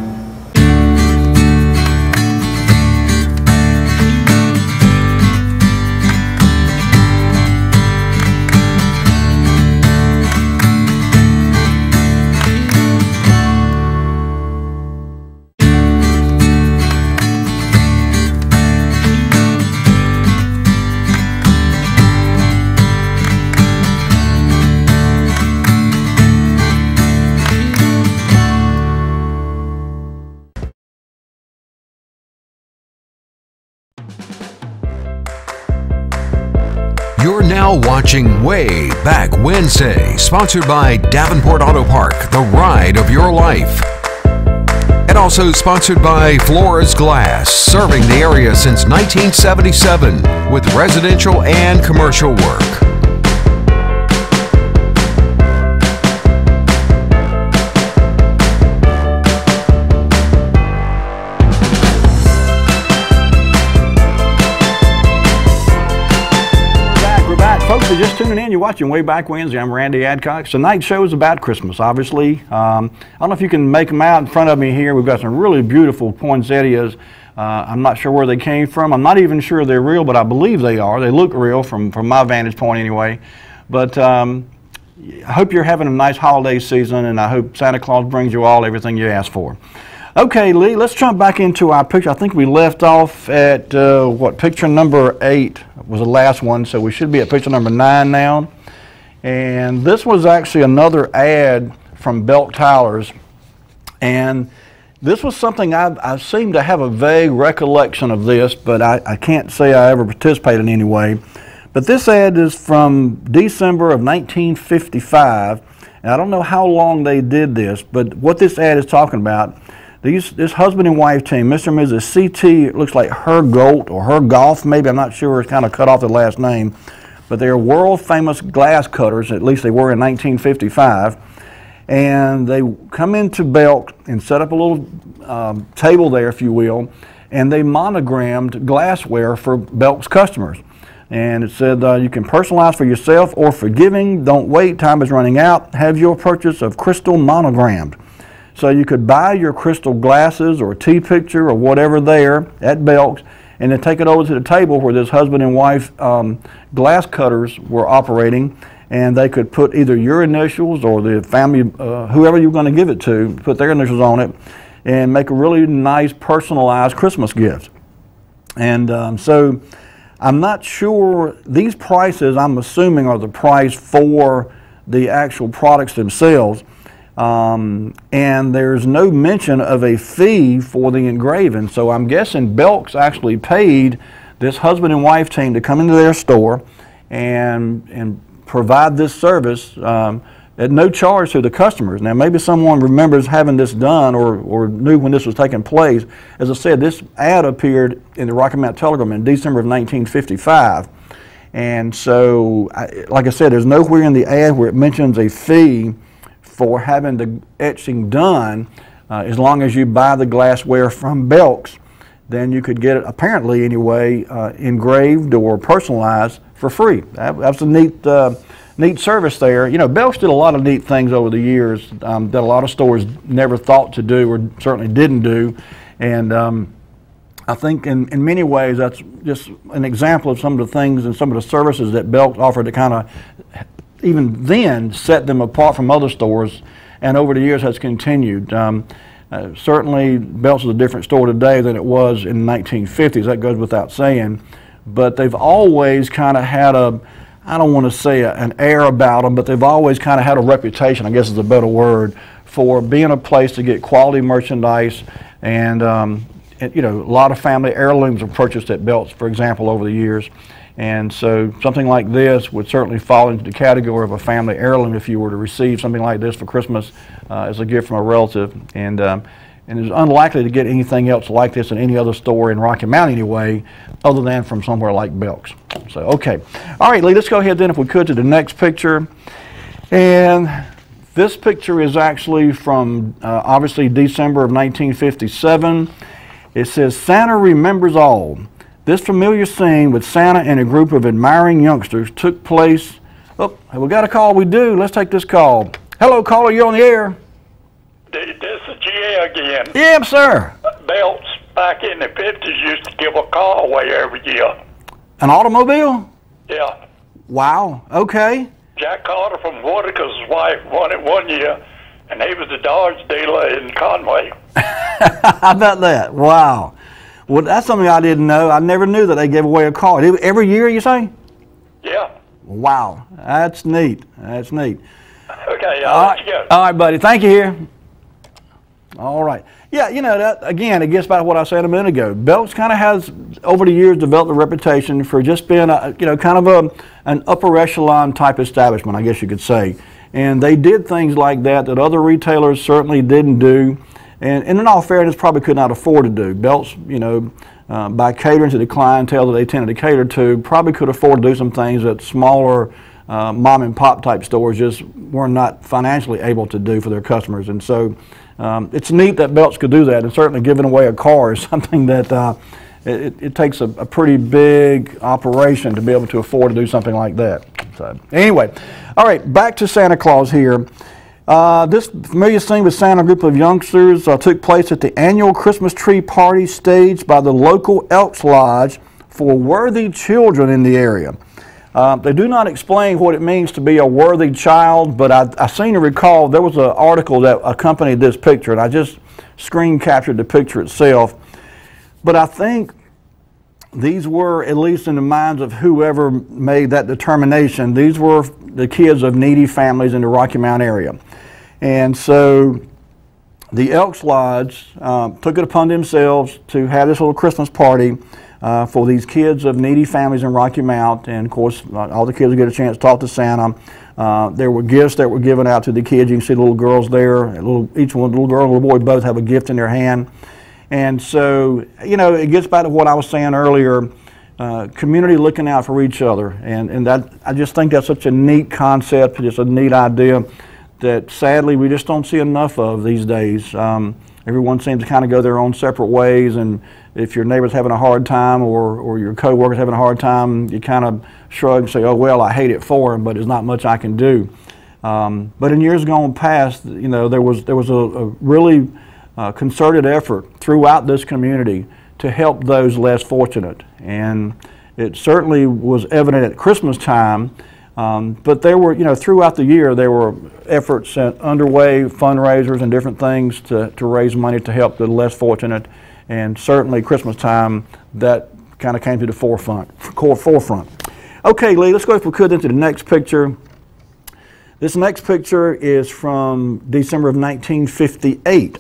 You're now watching Wayback Wednesday, sponsored by Davenport Auto Park, the ride of your life. And also sponsored by Flores Glass, serving the area since 1977 with residential and commercial work. Folks, if you're just tuning in, you're watching Wayback Wednesday. I'm Randy Adcock. Tonight's show is about Christmas, obviously. I don't know if you can make them out in front of me here. We've got some really beautiful poinsettias. I'm not sure where they came from. I'm not even sure they're real, but I believe they are. They look real from my vantage point anyway. But I hope you're having a nice holiday season, and I hope Santa Claus brings you all everything you asked for. Okay, Lee, let's jump back into our picture. I think we left off at, picture number 8 was the last one, so we should be at picture number 9 now. And this was actually another ad from Belk Towers. And this was something I seem to have a vague recollection of this, but I can't say I ever participated in any way. But this ad is from December of 1955. And I don't know how long they did this, but what this ad is talking about, this husband and wife team, Mr. and Mrs. C.T., it looks like Hergolt or Hergolf, maybe, I'm not sure, it's kind of cut off the last name, but they're world famous glass cutters, at least they were in 1955, and they come into Belk and set up a little table there, if you will, and they monogrammed glassware for Belk's customers. And it said you can personalize for yourself or for giving, don't wait, time is running out, have your purchase of crystal monogrammed. So you could buy your crystal glasses or tea picture or whatever there at Belk's and then take it over to the table where this husband and wife glass cutters were operating, and they could put either your initials or the family, whoever you're going to give it to, put their initials on it and make a really nice personalized Christmas gift. And so I'm not sure, these prices I'm assuming are the price for the actual products themselves. And there's no mention of a fee for the engraving, so I'm guessing Belk's actually paid this husband and wife team to come into their store and provide this service at no charge to the customers. Now, maybe someone remembers having this done or knew when this was taking place. As I said, this ad appeared in the Rocky Mount Telegram in December of 1955. And so, like I said, there's nowhere in the ad where it mentions a fee for having the etching done. As long as you buy the glassware from Belk's, then you could get it, apparently anyway, engraved or personalized for free. That's a neat neat service there. You know, Belk's did a lot of neat things over the years that a lot of stores never thought to do, or certainly didn't do. And I think in many ways that's just an example of some of the things and some of the services that Belk offered to kind of even then set them apart from other stores, and over the years has continued. Certainly Belk's is a different store today than it was in the 1950s, that goes without saying, but they've always kind of had a, I don't want to say an air about them, but they've always kind of had a reputation, I guess is a better word, for being a place to get quality merchandise. And you know, a lot of family heirlooms are purchased at Belk's, for example, over the years. And so something like this would certainly fall into the category of a family heirloom if you were to receive something like this for Christmas as a gift from a relative. And it's unlikely to get anything else like this in any other store in Rocky Mount anyway, other than from somewhere like Belk's. So, okay. All right, Lee, let's go ahead then, if we could, to the next picture. And this picture is actually from, obviously, December of 1957. It says, "Santa remembers all." This familiar scene with Santa and a group of admiring youngsters took place. Oh, have we got a call? We do. Let's take this call. Hello, caller. You're on the air. This is GA again. Yeah, sir. Belts back in the 50s used to give a car away every year. An automobile? Yeah. Wow. Okay. Jack Carter from Whitaker's wife won it one year, and he was the Dodge dealer in Conway. How about that? Wow. Well, that's something I didn't know. I never knew that they gave away a car. Every year, you say? Yeah. Wow. That's neat. That's neat. Okay, I'll let you go. All right, buddy. Thank you here. All right. Yeah, you know, that, again, it gets back to what I said a minute ago. Belk's kind of has, over the years, developed a reputation for just being, you know, kind of an upper echelon type establishment, I guess you could say. And they did things like that other retailers certainly didn't do. And in all fairness, probably could not afford to do. Belk's, you know, by catering to the clientele that they tended to cater to, probably could afford to do some things that smaller mom and pop type stores just were not financially able to do for their customers. And so it's neat that Belk's could do that, and certainly giving away a car is something that it takes a pretty big operation to be able to afford to do something like that. So anyway, all right, back to Santa Claus here. This familiar scene with Santa group of youngsters took place at the annual Christmas tree party staged by the local Elks Lodge for worthy children in the area. They do not explain what it means to be a worthy child, but I seem to recall there was an article that accompanied this picture, and I just screen captured the picture itself. But I think these were, at least in the minds of whoever made that determination, these were the kids of needy families in the Rocky Mount area. And so the Elks Lodge took it upon themselves to have this little Christmas party for these kids of needy families in Rocky Mount. And of course, all the kids would get a chance to talk to Santa. There were gifts that were given out to the kids. You can see the little girls there. Each one, little girl and little boy, both have a gift in their hand. And so, you know, it gets back to what I was saying earlier, community looking out for each other. And that, I just think that's such a neat concept, just a neat idea that sadly we just don't see enough of these days. Everyone seems to kind of go their own separate ways, and if your neighbor's having a hard time or your co-worker's having a hard time, you kind of shrug and say, oh, well, I hate it for him, but there's not much I can do. But in years gone past, you know, there was a really concerted effort throughout this community to help those less fortunate. And it certainly was evident at Christmas time, but there were, you know, throughout the year, there were efforts underway, fundraisers and different things to raise money to help the less fortunate. And certainly Christmas time, that kind of came to the forefront. Okay, Lee, let's go, if we could, into the next picture. This next picture is from December of 1958.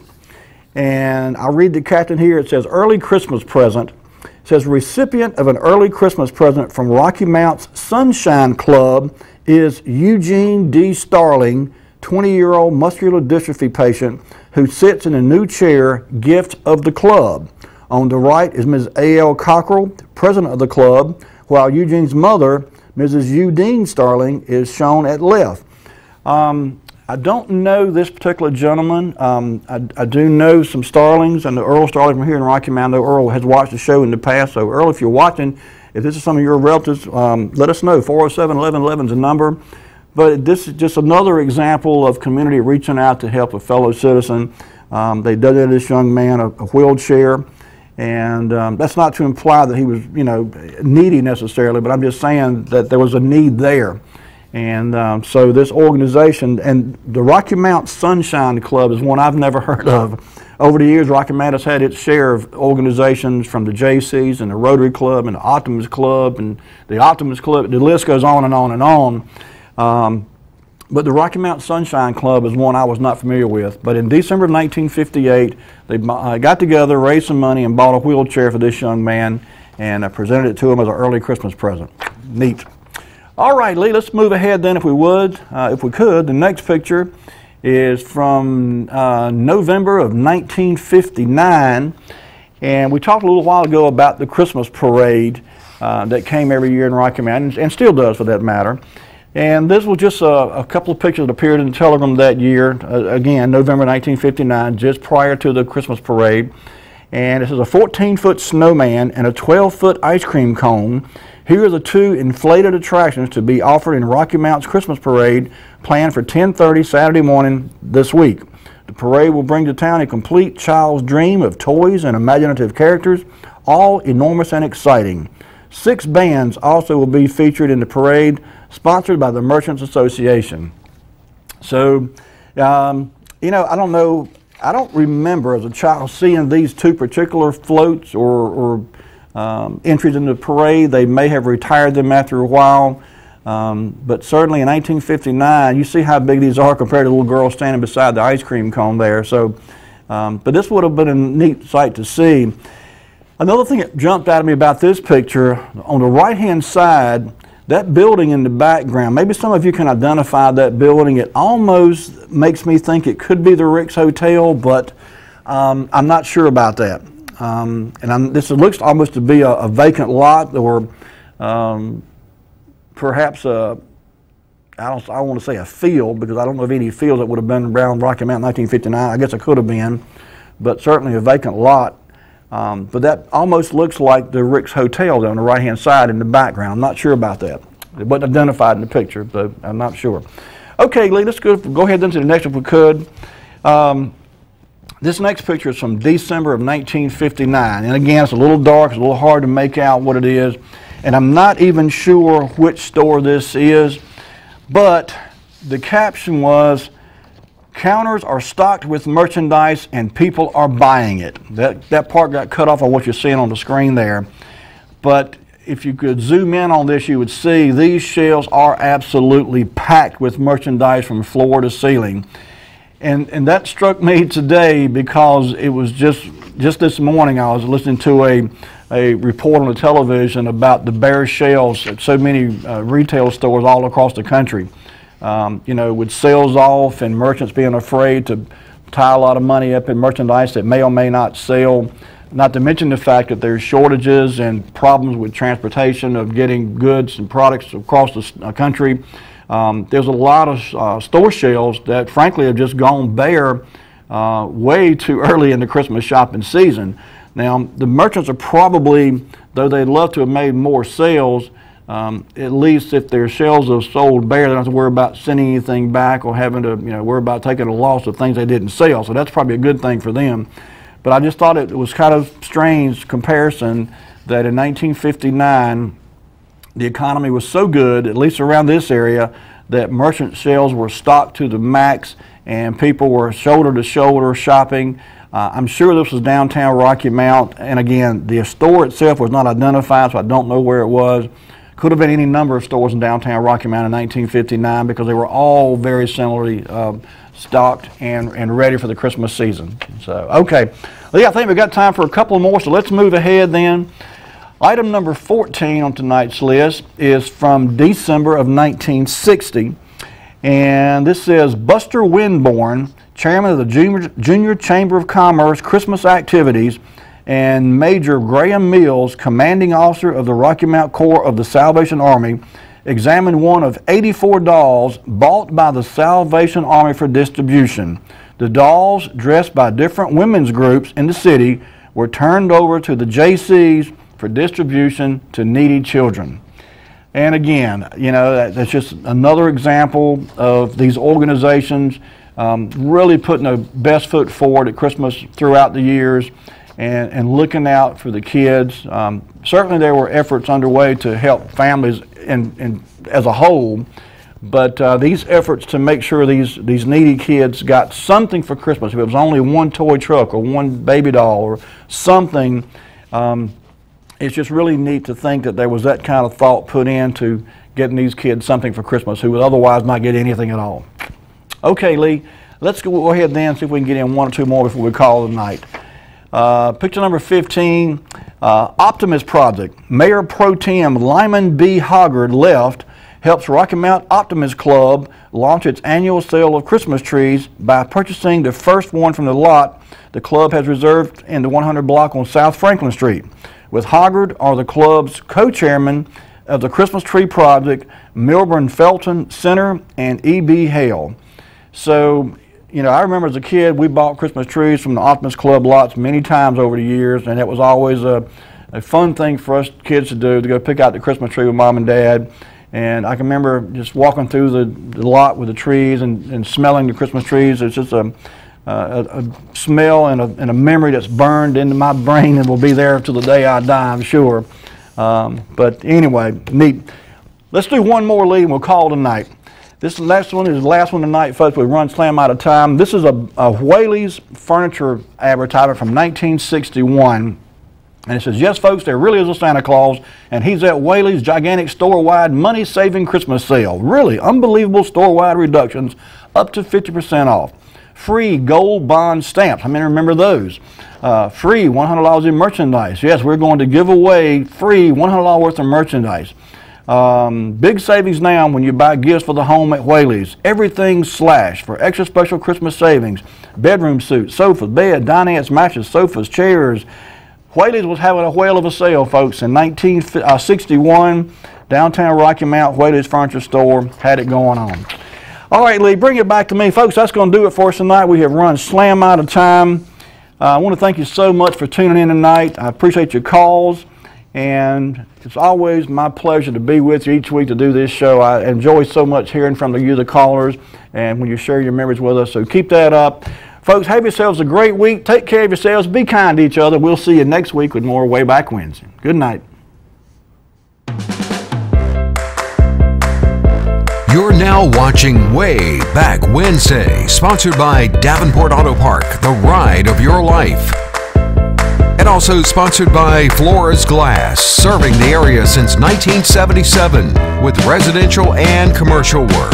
And I'll read the caption here. It says, early Christmas present. It says, recipient of an early Christmas present from Rocky Mount's Sunshine Club is Eugene D. Starling, 20-year-old muscular dystrophy patient who sits in a new chair, gift of the club. On the right is Ms. A.L. Cockrell, president of the club, while Eugene's mother, Mrs. Eudine Starling, is shown at left. I don't know this particular gentleman. I do know some Starlings, and the Earl Starling from here in Rocky Mount. Earl has watched the show in the past. So Earl, if you're watching, if this is some of your relatives, let us know. 407-1111 is the number. But this is just another example of community reaching out to help a fellow citizen. They donated this young man a wheelchair, and that's not to imply that he was, you know, needy necessarily, but I'm just saying that there was a need there. And so this organization, and the Rocky Mount Sunshine Club is one I've never heard of. Over the years, Rocky Mount has had its share of organizations, from the JCs and the Rotary Club and the Optimist Club and the Optimist Club. The list goes on and on and on. But the Rocky Mount Sunshine Club is one I was not familiar with. But in December of 1958, they got together, raised some money, and bought a wheelchair for this young man, and presented it to him as an early Christmas present. Neat. All right, Lee, let's move ahead then if we would, if we could. The next picture is from November of 1959, and we talked a little while ago about the Christmas parade that came every year in Rocky Mount, and still does for that matter. And this was just a couple of pictures that appeared in the Telegram that year, again, November 1959, just prior to the Christmas parade. And this is a 14-foot snowman and a 12-foot ice cream cone. Here are the two inflated attractions to be offered in Rocky Mount's Christmas parade, planned for 10:30 Saturday morning this week. The parade will bring to town a complete child's dream of toys and imaginative characters, all enormous and exciting. 6 bands also will be featured in the parade, sponsored by the Merchants Association. So, you know, I don't remember as a child seeing these two particular floats or entries in the parade. They may have retired them after a while, but certainly in 1959, you see how big these are compared to the little girl standing beside the ice cream cone there. So, but this would have been a neat sight to see. Another thing that jumped out at me about this picture, on the right-hand side, that building in the background, maybe some of you can identify that building. It almost makes me think it could be the Rick's Hotel, but I'm not sure about that. This looks almost to be a vacant lot, or perhaps I want to say a field, because I don't know of any field that would have been around Rocky Mount in 1959. I guess it could have been, but certainly a vacant lot. But that almost looks like the Rick's Hotel on the right-hand side in the background. I'm not sure about that. It wasn't identified in the picture, but I'm not sure. Okay, Lee, let's go ahead into the next if we could. This next picture is from December of 1959. And again, it's a little dark, it's a little hard to make out what it is. And I'm not even sure which store this is, but the caption was, "Counters are stocked with merchandise and people are buying it." That part got cut off on what you're seeing on the screen there. But if you could zoom in on this, you would see these shelves are absolutely packed with merchandise from floor to ceiling. And that struck me today because it was just this morning I was listening to a report on the television about the bare shelves at so many retail stores all across the country. You know, with sales off and merchants being afraid to tie a lot of money up in merchandise that may or may not sell, not to mention the fact that there's shortages and problems with transportation of getting goods and products across the country. There's a lot of store shelves that frankly have just gone bare way too early in the Christmas shopping season. Now, the merchants are probably, though they'd love to have made more sales, at least if their shelves are sold bare, they don't have to worry about sending anything back or having to, you know, worry about taking a loss of things they didn't sell. So that's probably a good thing for them. But I just thought it was kind of strange comparison that in 1959, the economy was so good, at least around this area, that merchant shelves were stocked to the max and people were shoulder to shoulder shopping. I'm sure this was downtown Rocky Mount, and again, the store itself was not identified, so I don't know where it was. Could have been any number of stores in downtown Rocky Mount in 1959 because they were all very similarly stocked and ready for the Christmas season. So, okay. Lee, I think we've got time for a couple more, so let's move ahead then. Item number 14 on tonight's list is from December of 1960, and this says Buster Winborn, chairman of the Junior Chamber of Commerce Christmas activities, and Major Graham Mills, commanding officer of the Rocky Mount Corps of the Salvation Army, examined one of 84 dolls bought by the Salvation Army for distribution. The dolls, dressed by different women's groups in the city, were turned over to the JCs for distribution to needy children. And again, you know, that's just another example of these organizations really putting their best foot forward at Christmas throughout the years and looking out for the kids. Certainly there were efforts underway to help families as a whole, but these efforts to make sure these needy kids got something for Christmas, if it was only one toy truck or one baby doll or something, it's just really neat to think that there was that kind of thought put into getting these kids something for Christmas who would otherwise not get anything at all. Okay, Lee, let's go ahead then and see if we can get in one or two more before we call it a night. Picture number 15, Optimist Project. Mayor Pro Tem Lyman B. Hoggard left helps Rocky Mount Optimist Club launch its annual sale of Christmas trees by purchasing the first one from the lot the club has reserved in the 100 block on South Franklin Street. With Hoggard are the club's co-chairman of the Christmas Tree Project, Milburn Felton Center, and E.B. Hale. So, you know, I remember as a kid, we bought Christmas trees from the Optimist Club lots many times over the years, and it was always a fun thing for us kids to do, to go pick out the Christmas tree with Mom and Dad. And I can remember just walking through the lot with the trees and smelling the Christmas trees. It's just a smell and a memory that's burned into my brain and will be there till the day I die, I'm sure. But anyway, neat. Let's do one more, Lee, and we'll call it a night. This next one is the last one tonight, folks. We run slam out of time. This is a Whaley's furniture advertisement from 1961. And it says, yes, folks, there really is a Santa Claus, and he's at Whaley's gigantic store-wide money-saving Christmas sale. Really unbelievable store-wide reductions, up to 50% off. Free gold bond stamps. How many remember those? Free $100 in merchandise. Yes, we're going to give away free $100 worth of merchandise. Big savings now when you buy gifts for the home at Whaley's. Everything slashed for extra special Christmas savings. Bedroom suits, sofas, bed, dinettes, mattresses, sofas, chairs. Whaley's was having a whale of a sale, folks. In 1961, downtown Rocky Mount, Whaley's Furniture Store had it going on. All right, Lee, bring it back to me. Folks, that's going to do it for us tonight. We have run slam out of time. I want to thank you so much for tuning in tonight. I appreciate your calls, and it's always my pleasure to be with you each week to do this show. I enjoy so much hearing from you, the callers, and when you share your memories with us, so keep that up. Folks, have yourselves a great week. Take care of yourselves. Be kind to each other. We'll see you next week with more Wayback Wednesday. Good night. You're now watching Wayback Wednesday, sponsored by Davenport Auto Park, the ride of your life. And also sponsored by Flores Glass, serving the area since 1977 with residential and commercial work.